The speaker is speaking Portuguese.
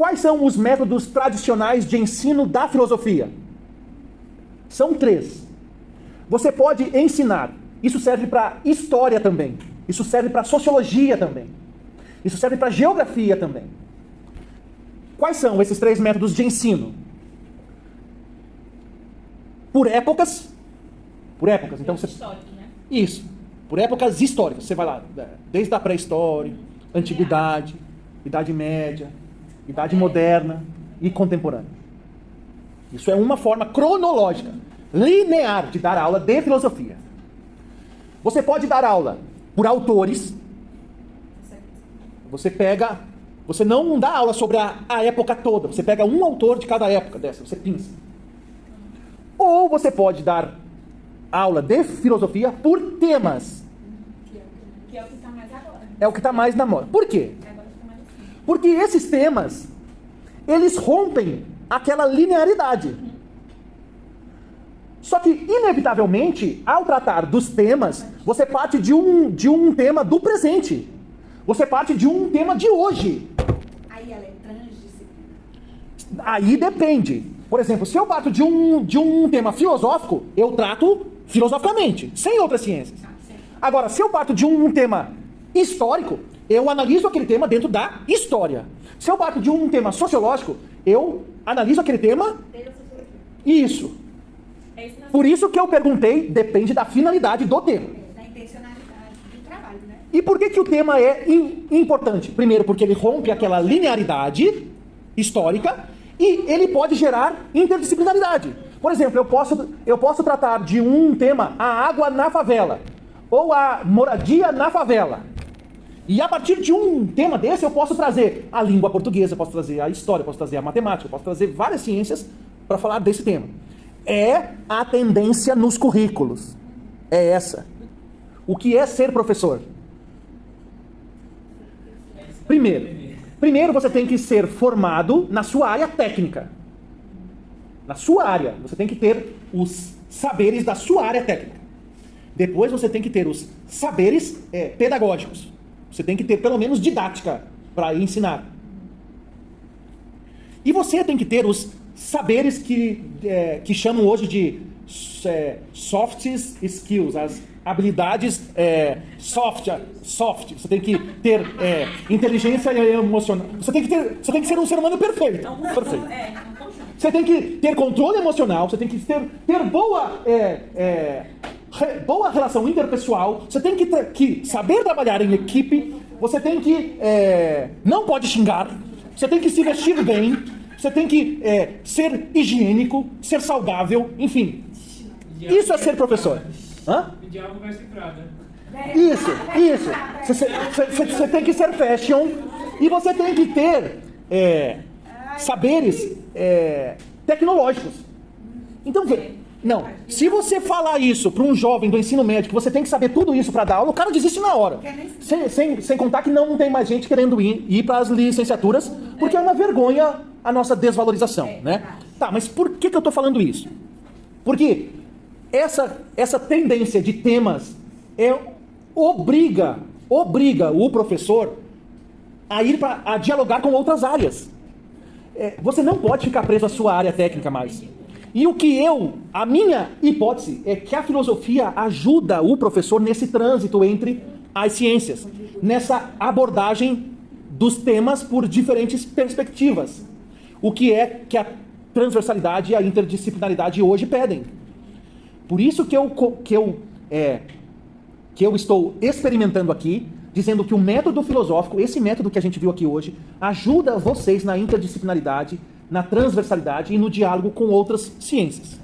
Quais são os métodos tradicionais de ensino da filosofia? São 3. Você pode ensinar. Isso serve para história também. Isso serve para sociologia também. Isso serve para geografia também. Quais são esses 3 métodos de ensino? Por épocas. Por épocas. Então você... Histórico, né? Isso. Por épocas históricas. Você vai lá, desde a pré-história, antiguidade, Idade Média, Idade Moderna e contemporânea. Isso é uma forma cronológica, linear de dar aula de filosofia. Você pode dar aula por autores. Você não dá aula sobre a época toda. Você pega um autor de cada época dessa, você pinça. Ou você pode dar aula de filosofia por temas. Que é o que está mais agora. É o que está mais na moda. Por quê? Agora fica mais assim. Porque esses temas, eles rompem aquela linearidade. Só que, inevitavelmente, ao tratar dos temas, você parte de um tema do presente. Você parte de um tema de hoje. Aí ela é transdisciplinar. Aí depende. Por exemplo, se eu parto de um tema filosófico, eu trato filosoficamente, sem outras ciências. Agora, se eu parto de um tema histórico, eu analiso aquele tema dentro da história. Se eu parto de um tema sociológico, eu analiso aquele tema... Isso. Por isso que eu perguntei, depende da finalidade do tema. Da intencionalidade do trabalho, né? E por que o tema é importante? Primeiro, porque ele rompe aquela linearidade histórica e ele pode gerar interdisciplinaridade. Por exemplo, eu posso tratar de um tema, a água na favela, ou a moradia na favela. E a partir de um tema desse, eu posso trazer a língua portuguesa, eu posso trazer a história, eu posso trazer a matemática, eu posso trazer várias ciências para falar desse tema. É a tendência nos currículos. É essa. O que é ser professor? Primeiro você tem que ser formado na sua área técnica. Na sua área. Você tem que ter os saberes da sua área técnica. Depois você tem que ter os saberes pedagógicos. Você tem que ter pelo menos didática para ensinar. E você tem que ter os saberes que chamam hoje de soft skills, as habilidades soft. Você tem que ter inteligência emocional. Você tem que ser um ser humano perfeito. Você tem que ter controle emocional. Você tem que ter boa relação interpessoal. Você tem que saber trabalhar em equipe. Você tem que não pode xingar. Você tem que se vestir bem. Você tem que ser higiênico, ser saudável, enfim. Isso é ser professor. Hã? O diabo veste Prada. Isso. Você tem que ser fashion e você tem que ter saberes tecnológicos. Então, se você falar isso para um jovem do ensino médio, que você tem que saber tudo isso para dar aula, o cara desiste na hora. Sem contar que não tem mais gente querendo ir para as licenciaturas, porque é uma vergonha a nossa desvalorização, né? Tá, mas por que eu estou falando isso? Porque essa tendência de temas obriga o professor a dialogar com outras áreas. Você não pode ficar preso à sua área técnica mais. E a minha hipótese é que a filosofia ajuda o professor nesse trânsito entre as ciências, nessa abordagem dos temas por diferentes perspectivas. O que a transversalidade e a interdisciplinaridade hoje pedem. Por isso que eu estou experimentando aqui, dizendo que o método filosófico, esse método que a gente viu aqui hoje, ajuda vocês na interdisciplinaridade, na transversalidade e no diálogo com outras ciências.